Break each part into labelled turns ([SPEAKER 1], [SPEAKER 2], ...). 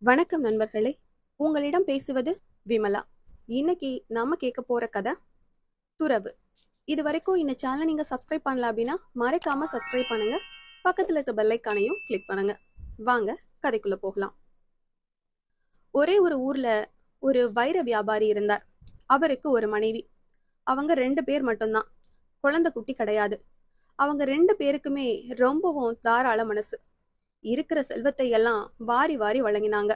[SPEAKER 1] வணக்கம் நண்பர்களே, உங்களிடம் பேசுவது விமலா. இன்னைக்கு நாம கேட்க போற கதை துறவு. இது வரைக்கும் இந்த சேனலை நீங்க சப்ஸ்கிரைப் பண்ணல அப்படின்னா மறக்காம சப்ஸ்கிரைப் பண்ணுங்க. பக்கத்துல இருக்க பெல் ஐக்கானையும் கிளிக் பண்ணுங்க. வாங்க கதைக்குள்ள போகலாம். ஒரே ஒரு ஊர்ல ஒரு வைர வியாபாரி இருந்தார். அவருக்கு ஒரு மனைவி. அவங்க 2 பேர் மட்டும்தான். குழந்தை குட்டி கிடையாது. அவங்க 2 பேருக்குமே ரொம்பவும் தாராள மனசு. இருக்கிற செல்வத்தை எல்லாம் வாரி வாரி வழங்கினாங்க.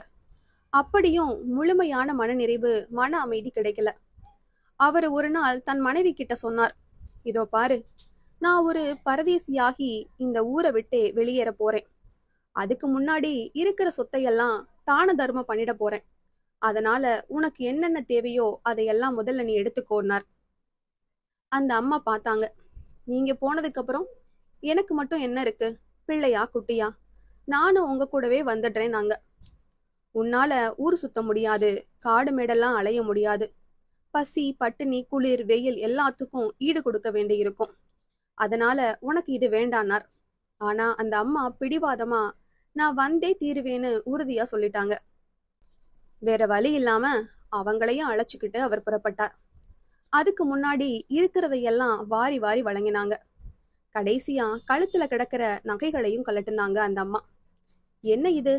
[SPEAKER 1] அப்படியும் முழுமையான மனநிறைவு, மன அமைதி கிடைக்கல. அவர் ஒரு நாள் தன் மனைவி கிட்ட சொன்னார், இதோ பாரு, நான் ஒரு பரதேசியாகி இந்த ஊரை விட்டு வெளியேற போறேன். அதுக்கு முன்னாடி இருக்கிற சொத்தையெல்லாம் தான தர்மம் பண்ணிட போறேன். அதனால உனக்கு என்னென்ன தேவையோ அதையெல்லாம் முதல்ல நீ எடுத்துக்கோனார். அந்த அம்மா பார்த்தாங்க. நீங்க போனதுக்கு அப்புறம் எனக்கு மட்டும் என்ன இருக்கு? பிள்ளையா குட்டியா? நானும் உங்க கூடவே வந்துடுறேன். நாங்க உன்னால ஊர் சுத்த முடியாது, காடு மேடெல்லாம் அலைய முடியாது. பசி, பட்டினி, குளிர், வெயில் எல்லாத்துக்கும் ஈடு கொடுக்க வேண்டி இருக்கும். அதனால உனக்கு இது வேண்டானார். ஆனா அந்த அம்மா பிடிவாதமா நான் வந்தே தீருவேன்னு உறுதியா சொல்லிட்டாங்க. வேற வழி இல்லாம அவங்களையும் அழைச்சுக்கிட்டு அவர் புறப்பட்டார். அதுக்கு முன்னாடி இருக்கிறதையெல்லாம் வாரி வாரி வழங்கினாங்க. கடைசியா கழுத்துல கிடக்கிற நகைகளையும் கலட்டுனாங்க அந்த அம்மா. என்ன இது,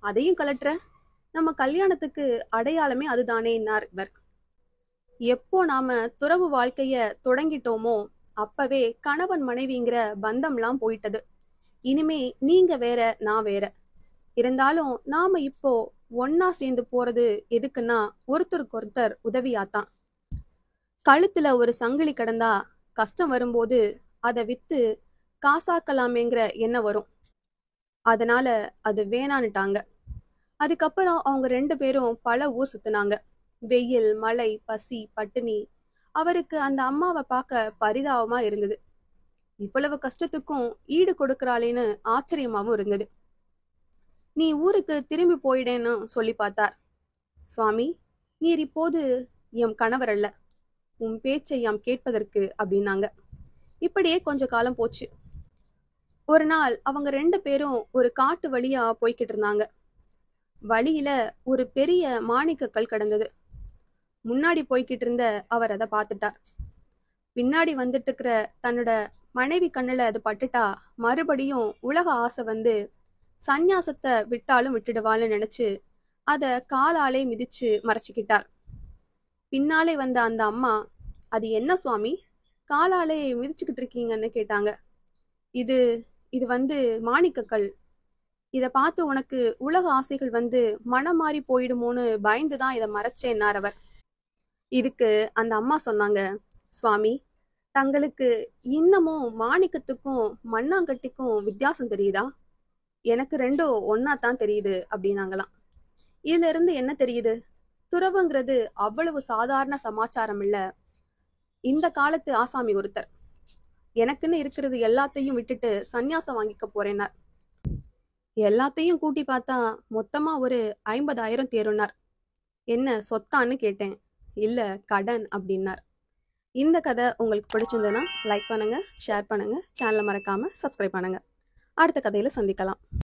[SPEAKER 1] அதையும் கலட்டுற? நம்ம கல்யாணத்துக்கு அடையாளமே அதுதானேன்னார் இவர். எப்போ நாம துறவு வாழ்க்கைய தொடங்கிட்டோமோ அப்பவே கணவன் மனைவிங்கிற பந்தம்லாம் போயிட்டது. இனிமே நீங்க வேற, நான் வேற. இருந்தாலும் நாம இப்போ ஒன்னா சேர்ந்து போறது எதுக்குன்னா ஒருத்தருக்கு ஒருத்தர் உதவியாத்தான். கழுத்துல ஒரு சங்கிலி கிடந்தா கஷ்டம் வரும்போது அதை வித்து காசாக்கலாமேங்கிற எண்ணம் வரும். அதனால அது வேணான்னுட்டாங்க. அதுக்கப்புறம் அவங்க 2 பேரும் பல ஊர் சுத்தினாங்க. வெயில், மழை, பசி, பட்டினி. அவருக்கு அந்த அம்மாவை பார்க்க பரிதாபமா இருந்தது. இவ்வளவு கஷ்டத்துக்கும் ஈடு கொடுக்கறாளேன்னு ஆச்சரியமாவும் இருந்தது. நீ ஊருக்கு திரும்பி போயிடேன்னு சொல்லி பார்த்தார். சுவாமி, நீர் இப்போது எம் கணவர் அல்ல, உன் பேச்சை யாம் கேட்பதற்கு அப்படின்னாங்க. இப்படியே கொஞ்ச காலம் போச்சு. ஒரு நாள் அவங்க 2 பேரும் ஒரு காட்டு வழியா போய்கிட்டு இருந்தாங்க. வழியில ஒரு பெரிய மாணிக்கக்கல் கிடந்தது. முன்னாடி போய்கிட்டு இருந்த அவர் அதை பார்த்துட்டார். பின்னாடி வந்துட்டு இருக்கிற தன்னோட மனைவி கண்ணுல அது பட்டுட்டா மறுபடியும் உலக ஆசை வந்து சந்நியாசத்தை விட்டாலும் விட்டுடுவான்னு நினைச்சு அத காலாலே மிதிச்சு மறைச்சுக்கிட்டார். பின்னாலே வந்த அந்த அம்மா, அது என்ன சுவாமி, காலாலே மிதிச்சுக்கிட்டு இருக்கீங்கன்னு கேட்டாங்க. இது இது வந்து மாணிக்கக்கல். இத பார்த்து உனக்கு உலக ஆசைகள் வந்து மனம் மாறி போயிடுமோன்னு பயந்துதான் இதை மறைச்சேன்னார் அவர். இதுக்கு அந்த அம்மா சொன்னாங்க, சுவாமி, தங்களுக்கு இன்னமும் மாணிக்கத்துக்கும் மண்ணாங்கட்டிக்கும் வித்தியாசம் தெரியுதா? எனக்கு 2ம் ஒன்னா தான் தெரியுது அப்படின்னாங்களாம். இதுல இருந்து என்ன தெரியுது? துறவுங்கிறது அவ்வளவு சாதாரண சமாச்சாரம் இல்ல. இந்த காலத்து ஆசாமி ஒருத்தர் எனக்குன்னு இருக்கிறது எல்லாத்தையும் விட்டுட்டு சந்நியாசம் வாங்கிக்க போறேன்னார். எல்லாத்தையும் கூட்டி பார்த்தா மொத்தமா ஒரு 50,000 தேருனார். என்ன சொத்தான்னு கேட்டேன். இல்ல, கடன் அப்படின்னார். இந்த கதை உங்களுக்கு பிடிச்சிருந்ததுன்னா லைக் பண்ணுங்க, ஷேர் பண்ணுங்க, சேனலை மறக்காம சப்ஸ்கிரைப் பண்ணுங்க. அடுத்த கதையில சந்திக்கலாம்.